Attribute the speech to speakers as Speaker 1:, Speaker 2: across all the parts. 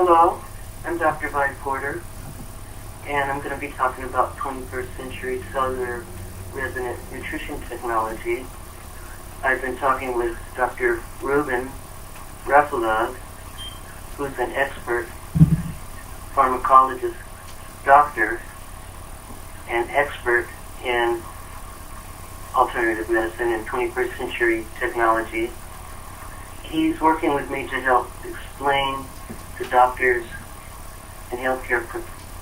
Speaker 1: Hello, I'm Dr. Vi Porter, and I'm going to be talking about 21st century cellular resonant nutrition technology. I've been talking with Dr. Ruben Rasulov, who's an expert pharmacologist doctor and expert in alternative medicine and 21st century technology. He's working with me to help explain to doctors and healthcare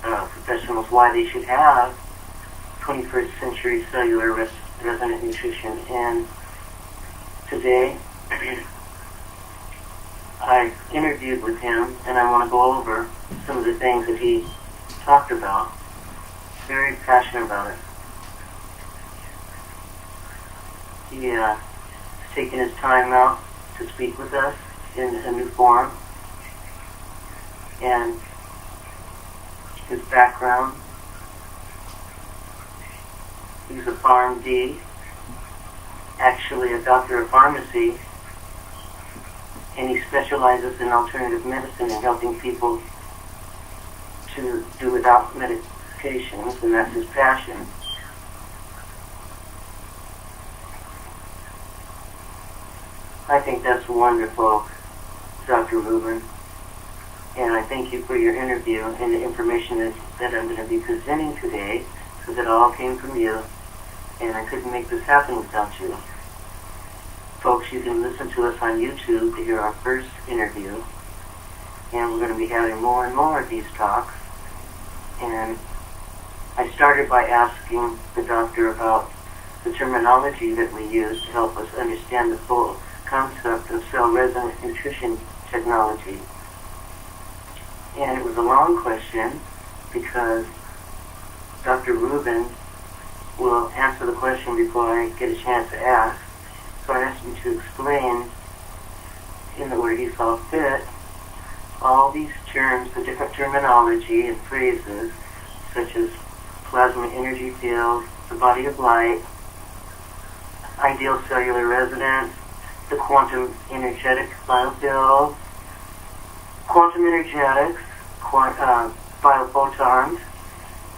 Speaker 1: professionals why they should have 21st century cellular resonant nutrition. And today, I interviewed with him, and I want to go over some of the things that he talked about. Very passionate about it. He has taken his time out to speak with us in a new forum, and his background: he's a PharmD, actually a doctor of pharmacy, and he specializes in alternative medicine and helping people to do without medications, and that's his passion. I think that's wonderful, Dr. Ruben, and I thank you for your interview and the information that I'm going to be presenting today, because it all came from you, and I couldn't make this happen without you. Folks, you can listen to us on YouTube to hear our first interview, and we're going to be having more and more of these talks. And I started by asking the doctor about the terminology that we use to help us understand the full concept of cell resonant nutrition technology. And it was a long question because Dr. Ruben will answer the question before I get a chance to ask. So I asked him to explain in the way he saw fit all these terms, the different terminology and phrases such as plasma energy field, the body of light, ideal cellular resonance, the quantum energetic biofield, quantum energetics, biophotons,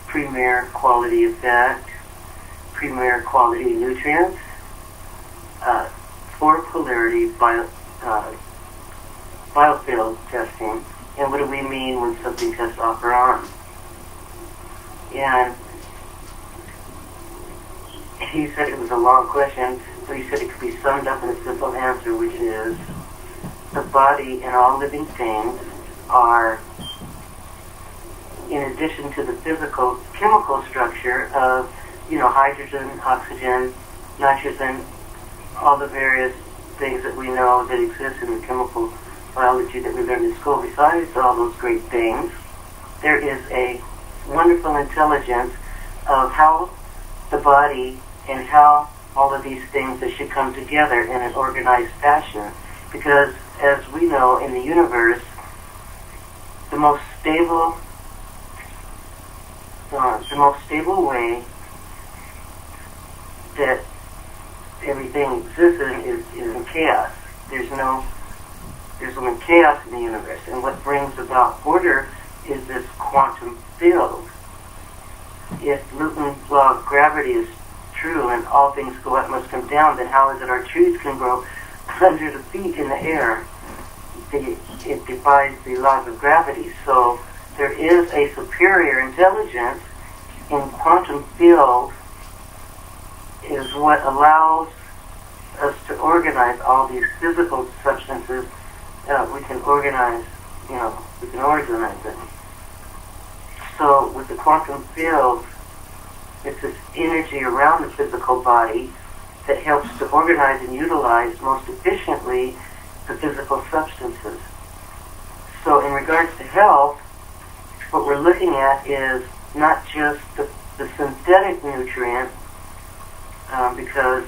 Speaker 1: premier quality effect, premier quality nutrients, four polarity biofield testing, and what do we mean when something tests off or on. And he said it was a long question, but he said it could be summed up in a simple answer, which is the body and all living things are, in addition to the physical chemical structure of, hydrogen, oxygen, nitrogen, all the various things that we know that exist in the chemical biology that we learned in school. Besides all those great things, there is a wonderful intelligence of how the body and how all of these things that should come together in an organized fashion. Because as we know in the universe, the most stable way that everything exists in is in chaos. There's only chaos in the universe, and what brings about order is this quantum field. If Newton's law of gravity is true and all things go up must come down, then how is it our trees can grow hundreds of feet in the air? It defies the laws of gravity. So there is a superior intelligence in quantum field is what allows us to organize all these physical substances. We can organize them. So with the quantum field, it's this energy around the physical body that helps to organize and utilize most efficiently the physical substances. So in regards to health, what we're looking at is not just the synthetic nutrient, because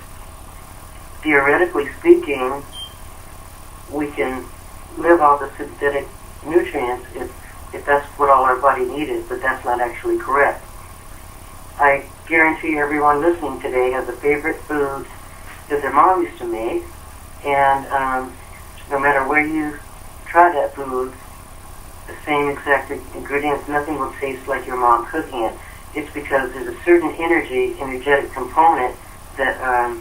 Speaker 1: theoretically speaking, we can live off the synthetic nutrients if that's what all our body needed, but that's not actually correct. I guarantee everyone listening today has a favorite food that their mom used to make, and no matter where you try that food, the same exact ingredients, nothing will taste like your mom cooking it. It's because there's a certain energetic component that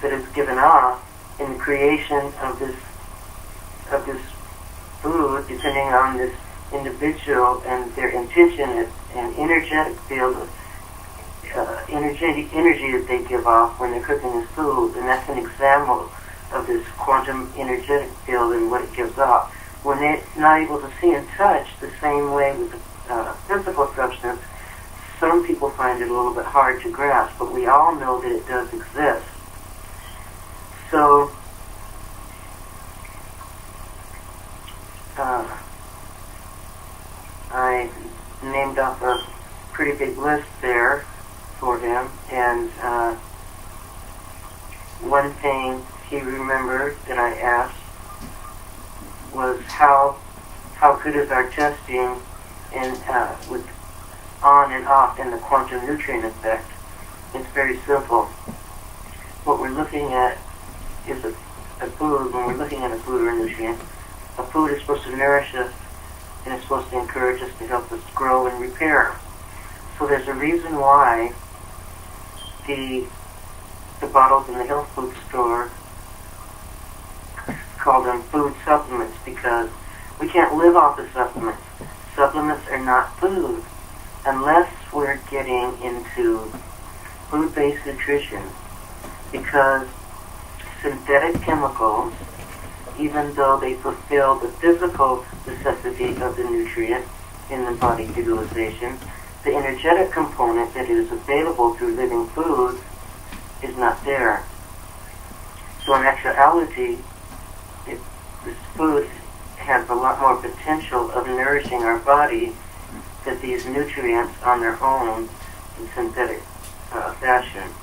Speaker 1: is given off in the creation of this food, depending on this individual and their intention. It's an energetic field of energy that they give off when they're cooking this food, and that's an example of this quantum energetic field and what it gives off. When they're not able to see and touch the same way with the physical substance, some people find it a little bit hard to grasp, but we all know that it does exist. So, I named off a pretty big list there for him, and one thing he remembered that I asked was how good is our testing and with on and off in the quantum nutrient effect. It's very simple. What we're looking at is a food. When we're looking at a food or a nutrient, a food is supposed to nourish us and it's supposed to encourage us to help us grow and repair. So there's a reason why the bottles in the health food store call them food supplements, because we can't live off the supplements. Supplements are not food unless we're getting into food-based nutrition, because synthetic chemicals, even though they fulfill the physical necessity of the nutrient in the body utilization, the energetic component that is available through living foods is not there. So in actuality, this food has a lot more potential of nourishing our body than these nutrients on their own in synthetic fashion.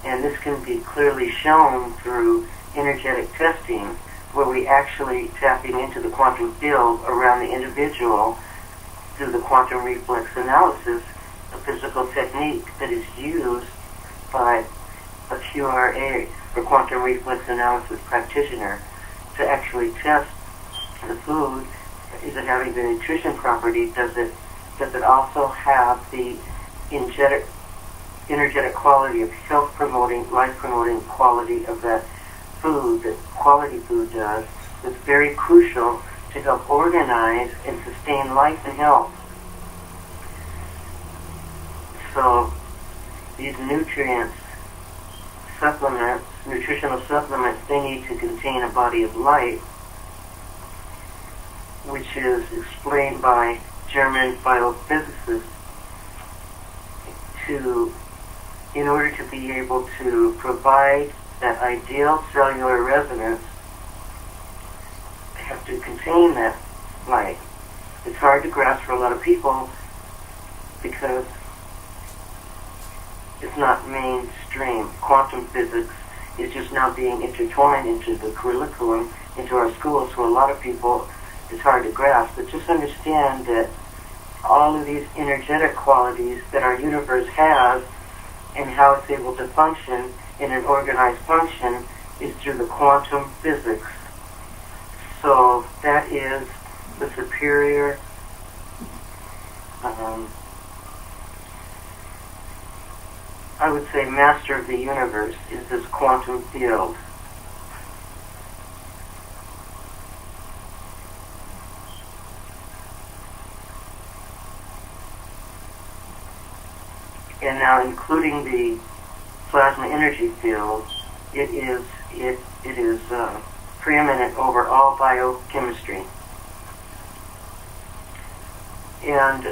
Speaker 1: And this can be clearly shown through energetic testing, where we actually tapping into the quantum field around the individual through the quantum reflex analysis, a physical technique that is used by a QRA, or quantum reflex analysis practitioner, to actually test the food. Is it having the nutrition property? Does it also have the energetic quality of health-promoting, life-promoting quality of that food that quality food does? It's very crucial to help organize and sustain life and health. So these nutrients, supplements, nutritional supplements, they need to contain a body of light, which is explained by German biophysicists in order to be able to provide that ideal cellular resonance, they have to contain that light. It's hard to grasp for a lot of people because it's not mainstream. Quantum physics is just now being intertwined into the curriculum, into our schools, so a lot of people, it's hard to grasp. But just understand that all of these energetic qualities that our universe has and how it's able to function in an organized function is through the quantum physics. So that is the superior I would say master of the universe is this quantum field. And now including the plasma energy field, it is preeminent over all biochemistry. And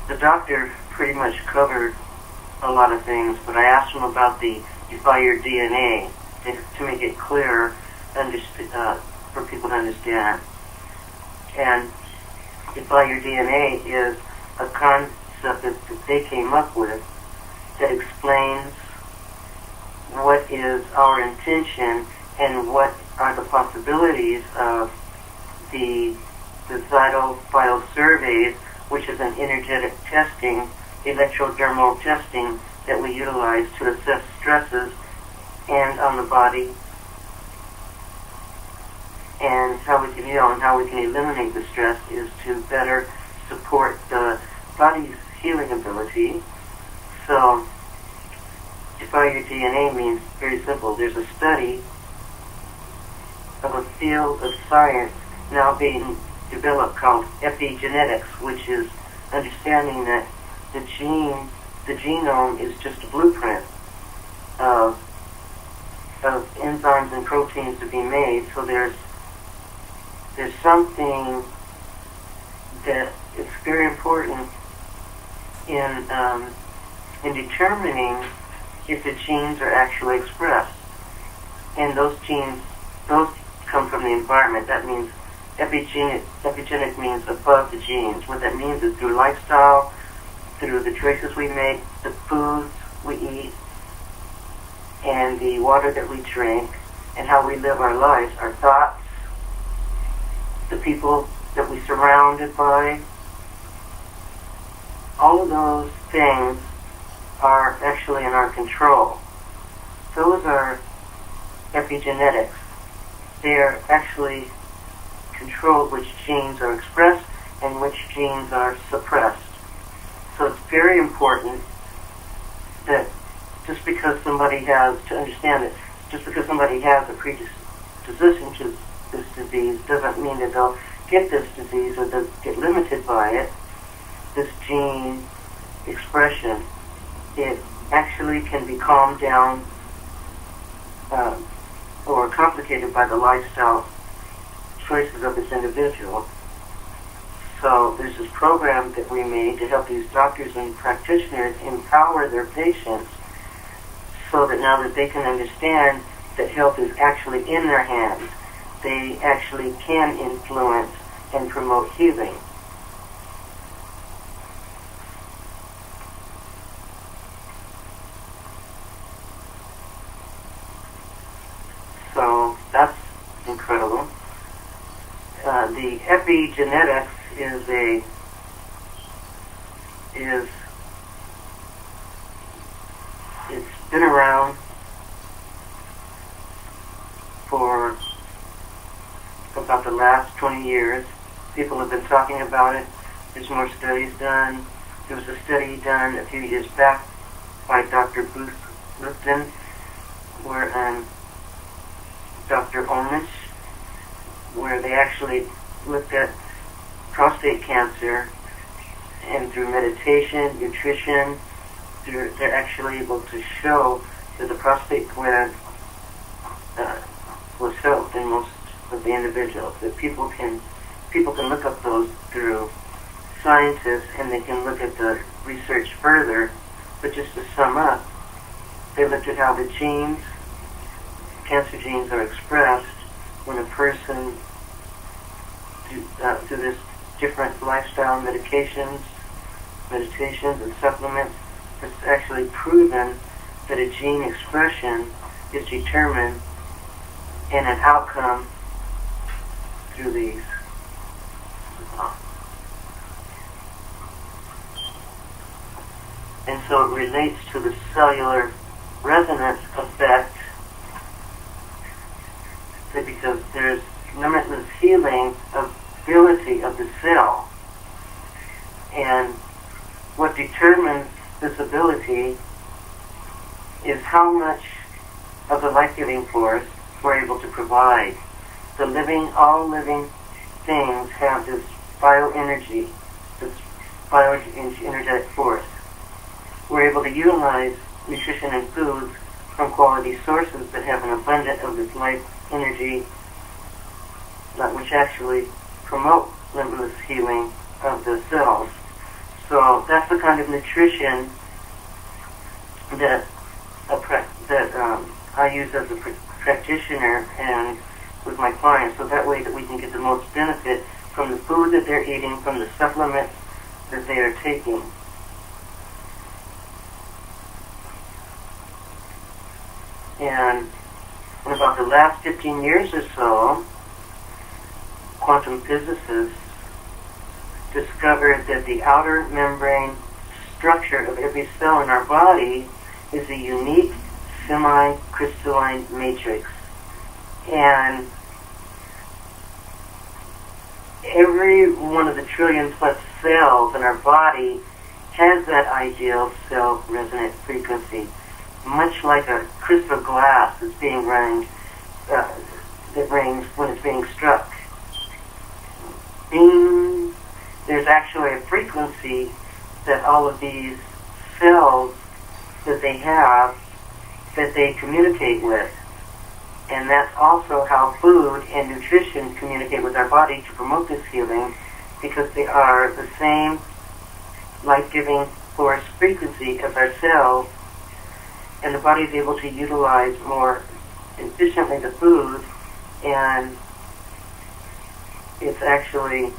Speaker 1: the doctor pretty much covered a lot of things, but I asked him about the Defy Your DNA to make it clear for people to understand. And Defy Your DNA is a concept that they came up with that explains what is our intention and what are the possibilities of the vital biosurveys, which is an energetic testing, electrodermal testing that we utilize to assess stresses and on the body And how we can heal and how we can eliminate the stress is to better support the body's healing ability. So, defy your DNA means very simple. There's a study of a field of science now being developed called epigenetics, which is understanding that the genome is just a blueprint of enzymes and proteins to be made. So there's something that is very important in determining if the genes are actually expressed. And those genes, those come from the environment. That means epigenic means above the genes. What that means is through lifestyle, through the choices we make, the foods we eat, and the water that we drink, and how we live our lives, our thoughts, the people that we surrounded by. All of those things are actually in our control. Those are epigenetics. They are actually control which genes are expressed and which genes are suppressed. So it's very important that just because somebody has, to understand it, just because somebody has a predisposition to this disease doesn't mean that they'll get this disease or they'll get limited by it. This gene expression, it actually can be calmed down or complicated by the lifestyle choices of this individual. So there's this program that we made to help these doctors and practitioners empower their patients so that now that they can understand that health is actually in their hands, they actually can influence and promote healing. So that's incredible. The epigenetics it's been around for about the last 20 years. People have been talking about it. There's more studies done. There was a study done a few years back by Dr. Bruce Lipton, where Dr. Omish, where they actually looked at prostate cancer, and through meditation, nutrition, they're actually able to show that the prostate gland was helped in most of the individuals. That people can look up those through scientists, and they can look at the research further. But just to sum up, they looked at how the genes, cancer genes, are expressed when a person through this different lifestyle meditations and supplements. It's actually proven that a gene expression is determined in an outcome through these. And so it relates to the cellular resonance effect, because there's limitless healing ability of the cell. And what determines this ability is how much of the life-giving force we're able to provide. All living things have this bioenergy, this bioenergetic force. We're able to utilize nutrition and foods from quality sources that have an abundance of this life energy, which actually promote limitless healing of the cells. So that's the kind of nutrition that I use as a practitioner and with my clients, so that way that we can get the most benefit from the food that they're eating, from the supplements that they are taking. And in about the last 15 years or so, quantum physicists discovered that the outer membrane structure of every cell in our body is a unique semi-crystalline matrix. And every one of the trillion plus cells in our body has that ideal cell resonant frequency, much like a crystal glass that's being rang, that rings when it's being struck. Bing! There's actually a frequency that all of these cells that they have, that they communicate with. And that's also how food and nutrition communicate with our body to promote this healing, because they are the same life-giving force frequency as our cells, and the body is able to utilize more efficiently the food, and it's actually,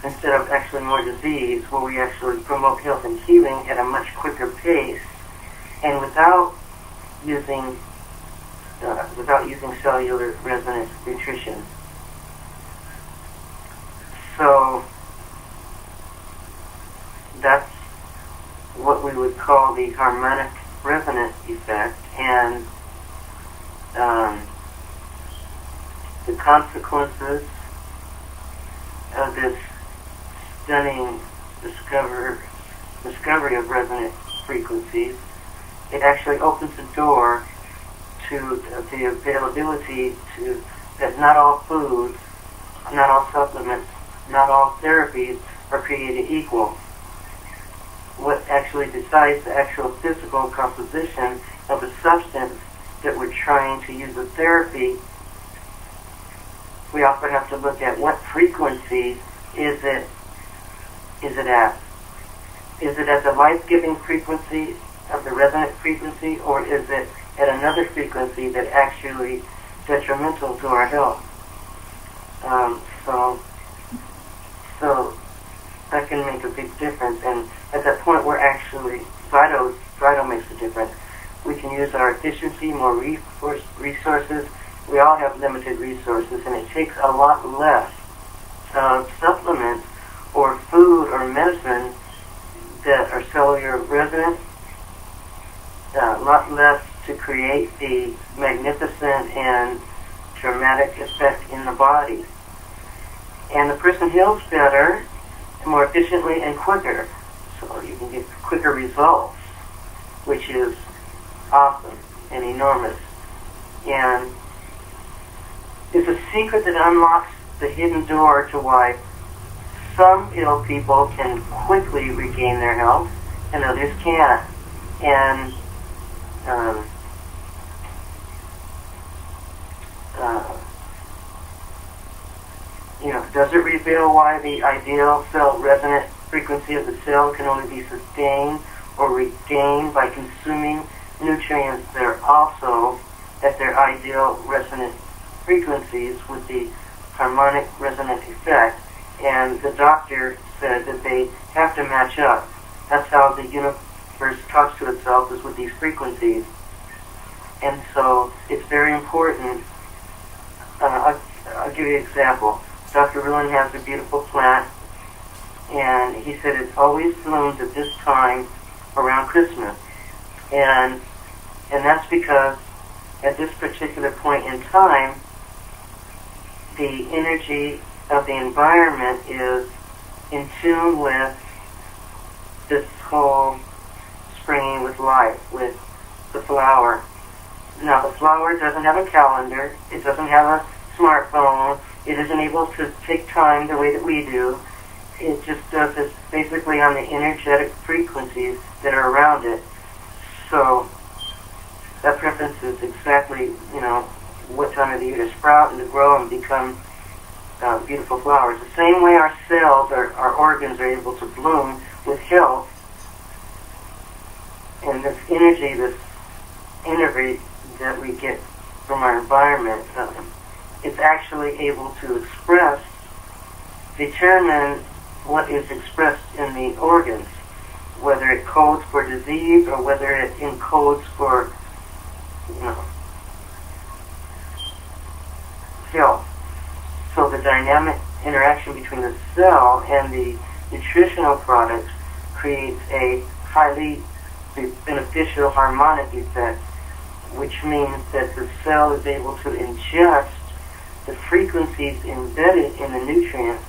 Speaker 1: instead of actually more disease, where we actually promote health and healing at a much quicker pace, and without using cellular resonance nutrition. So that's what we would call the harmonic resonance effect, and the consequences of this stunning discovery of resonant frequencies, it actually opens the door to the availability to that not all foods, not all supplements, not all therapies are created equal. What actually decides the actual physical composition of a substance that we're trying to use as therapy, we also have to look at what frequency is it at. Is it at the life-giving frequency of the resonant frequency, or is it at another frequency that actually detrimental to our health? So that can make a big difference, and at that point we're actually, Zyto makes a difference. We can use our efficiency, more resources. We all have limited resources, and it takes a lot less supplements or food or medicine that are cellular resonant, a lot less to create the magnificent and dramatic effect in the body. And the person heals better, more efficiently, and quicker. So you can get quicker results, which is awesome and enormous. And it's a secret that unlocks the hidden door to why some ill people can quickly regain their health and others can't. And does it reveal why the ideal cell resonant frequency of the cell can only be sustained or regained by consuming nutrients that are also at their ideal resonant frequencies with the harmonic resonant effect? And the doctor said that they have to match up. That's how the universe talks to itself, is with these frequencies. And so it's very important. I'll give you an example. Dr. Ruin has a beautiful plant, and he said it always blooms at this time around Christmas. And that's because at this particular point in time, the energy of the environment is in tune with this whole springing with life, with the flower. Now, the flower doesn't have a calendar. It doesn't have a smartphone. It isn't able to take time the way that we do. It just does this basically on the energetic frequencies that are around it. So that preferences exactly, what time of the year to sprout and to grow and become beautiful flowers. The same way our cells, our organs are able to bloom with health, and this energy that we get from our environment, it's actually able to determine what is expressed in the organs, whether it codes for disease or whether it encodes for, health. So the dynamic interaction between the cell and the nutritional products creates a highly beneficial harmonic effect, which means that the cell is able to ingest the frequencies embedded in the nutrients,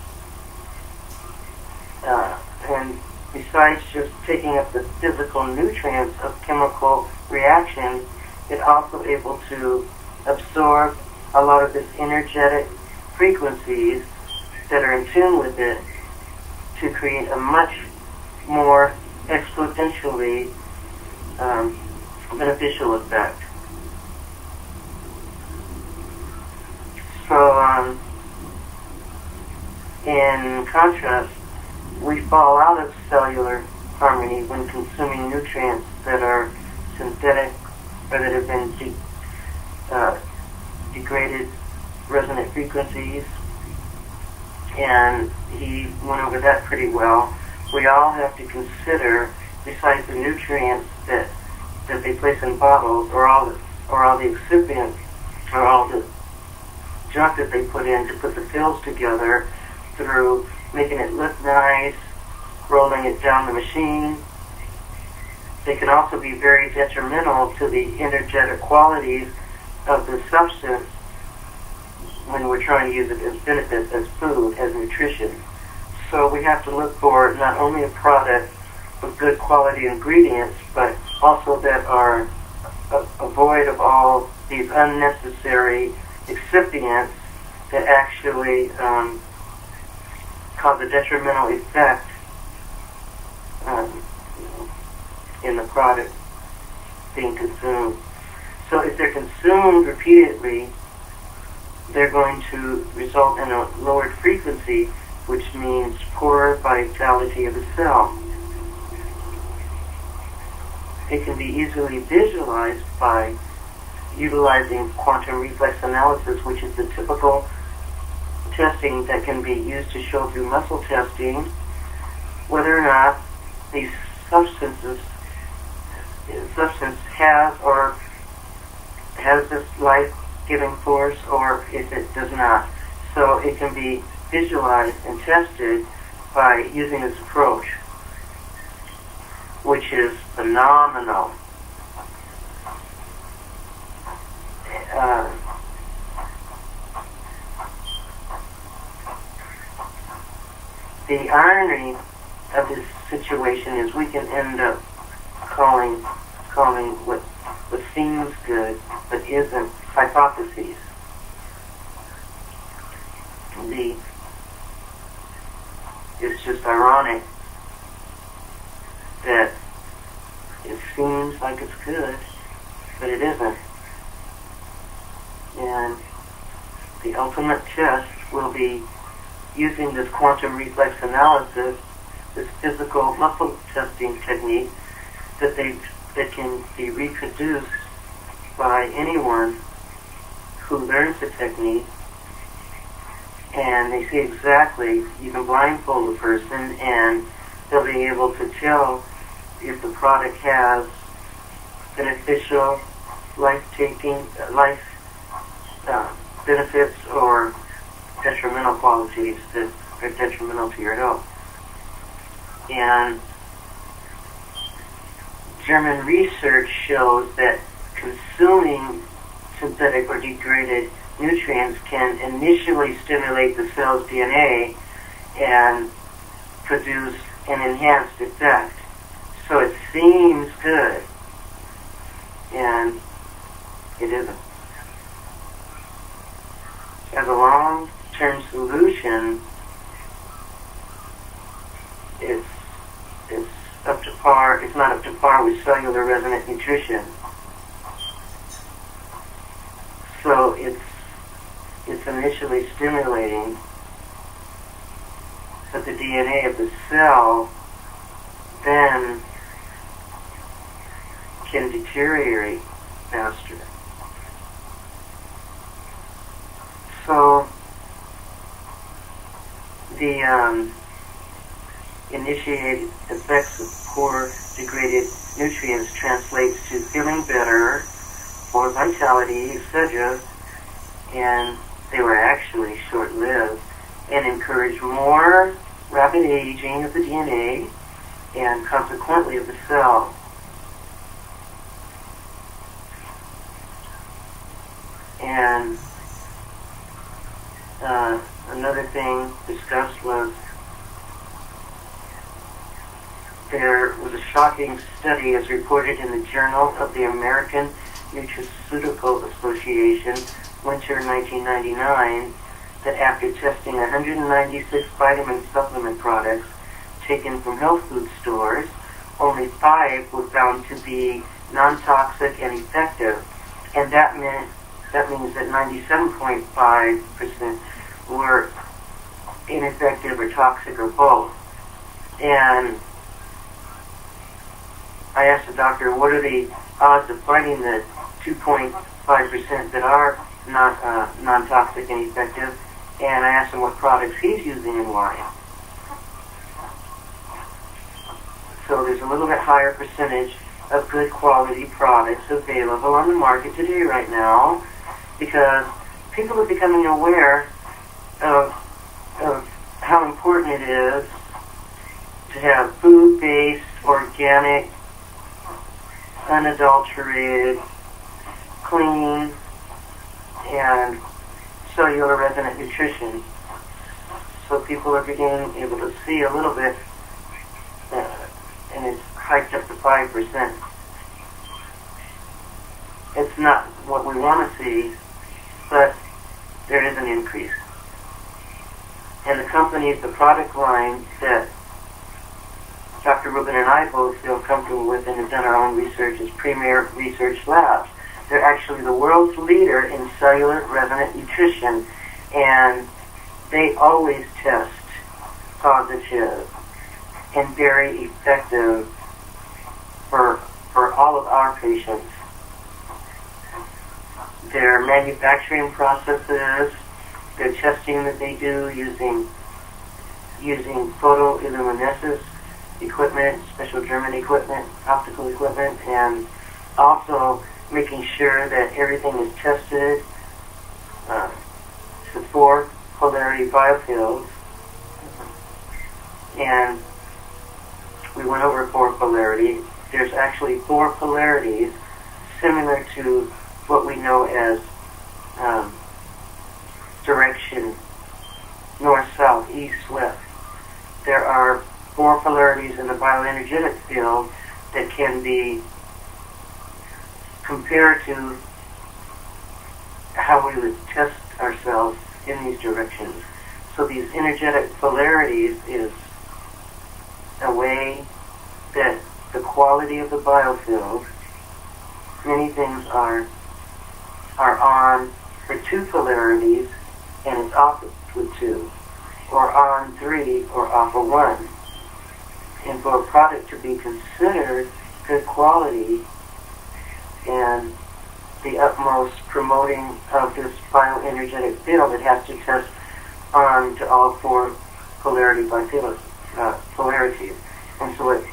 Speaker 1: and besides just taking up the physical nutrients of chemical reactions, it's also able to absorb a lot of this energetic frequencies that are in tune with it to create a much more exponentially beneficial effect. So, in contrast, we fall out of cellular harmony when consuming nutrients that are synthetic or that have been degraded resonant frequencies. And he went over that pretty well. We all have to consider, besides the nutrients that they place in bottles, or all the excipients, or all the junk that they put in to put the pills together, through making it look nice, rolling it down the machine. They can also be very detrimental to the energetic qualities of the substance when we're trying to use it as benefits, as food, as nutrition. So we have to look for not only a product with good quality ingredients, but also that are void of all these unnecessary excipients that actually cause a detrimental effect in the product being consumed. So if they're consumed repeatedly, they're going to result in a lowered frequency, which means poorer vitality of the cell. It can be easily visualized by utilizing quantum reflex analysis, which is the typical testing that can be used to show through muscle testing whether or not these substance has this life-giving force, or if it does not. So it can be visualized and tested by using this approach, which is phenomenal. The irony of this situation is we can end up calling what seems good but isn't hypotheses. It's just ironic that it seems like it's good, but it isn't. And the ultimate test will be using this quantum reflex analysis, this physical muscle testing technique that can be reproduced by anyone who learns the technique, and they see exactly, you can blindfold a person and they'll be able to tell if the product has beneficial, life-taking, benefits or detrimental qualities that are detrimental to your health. And German research shows that consuming synthetic or degraded nutrients can initially stimulate the cell's DNA and produce an enhanced effect. So it seems good, and it isn't. As a long-term solution, it's up to par. It's not up to par with cellular resonant nutrition. So it's initially stimulating, but the DNA of the cell then can deteriorate faster. So the initiated effects of poor degraded nutrients translates to feeling better, more vitality, etc., and they were actually short-lived and encourage more rapid aging of the DNA and consequently of the cell. And Another thing discussed was there was a shocking study as reported in the Journal of the American Nutraceutical Association, winter 1999, that after testing 196 vitamin supplement products taken from health food stores, only 5 were found to be non-toxic and effective, and that means that 97.5% were ineffective or toxic or both. And I asked the doctor, what are the odds of finding the 2.5% that are non-toxic and effective? And I asked him what products he's using and why. So there's a little bit higher percentage of good quality products available on the market today right now, because people are becoming aware of how important it is to have food-based, organic, unadulterated, clean, and cellular resonant nutrition. So people are beginning able to see a little bit, and it's hiked up to 5%. It's not what we want to see, but there is an increase. And the companies, the product line that Dr. Rubin and I both feel comfortable with and have done our own research is Premier Research Labs. They're actually the world's leader in cellular resonant nutrition, and they always test positive and very effective for all of our patients. Their manufacturing processes, their testing that they do using photoluminescence equipment, special German equipment, optical equipment, and also making sure that everything is tested to 4 polarity biofields. And we went over 4 polarity. There's actually 4 polarities similar to what we know as direction, north, south, east, west. There are 4 polarities in the bioenergetic field that can be compared to how we would test ourselves in these directions. So these energetic polarities is a way that the quality of the biofield, many things are on for 2 polarities and it's off with 2, or on 3 or off of 1. And for a product to be considered good quality and the utmost promoting of this bioenergetic field, it has to test on to all 4 polarity biofields, polarities. And so what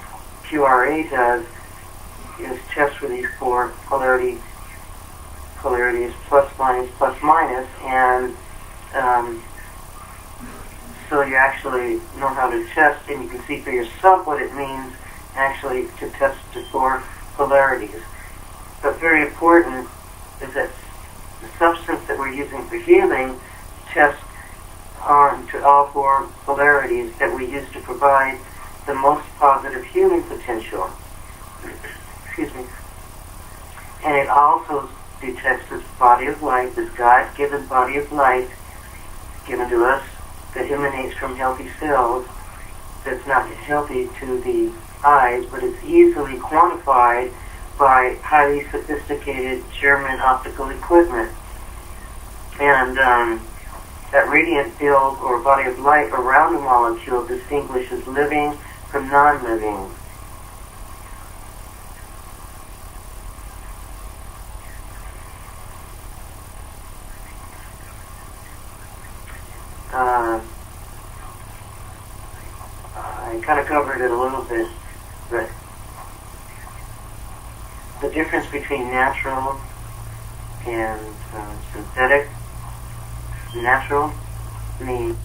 Speaker 1: QRA does is test for these 4 polarities, plus minus, and so you actually know how to test, and you can see for yourself what it means actually to test to 4 polarities. But very important is that the substance that we're using for healing tests on to all 4 polarities that we use to provide the most positive healing potential. Excuse me. And it also detects this body of light, this God-given body of light given to us that emanates from healthy cells, that's not healthy to the eyes, but it's easily quantified by highly sophisticated German optical equipment. And that radiant field or body of light around the molecule distinguishes living from non-living. I kind of covered it a little bit, but the difference between natural and synthetic. Natural means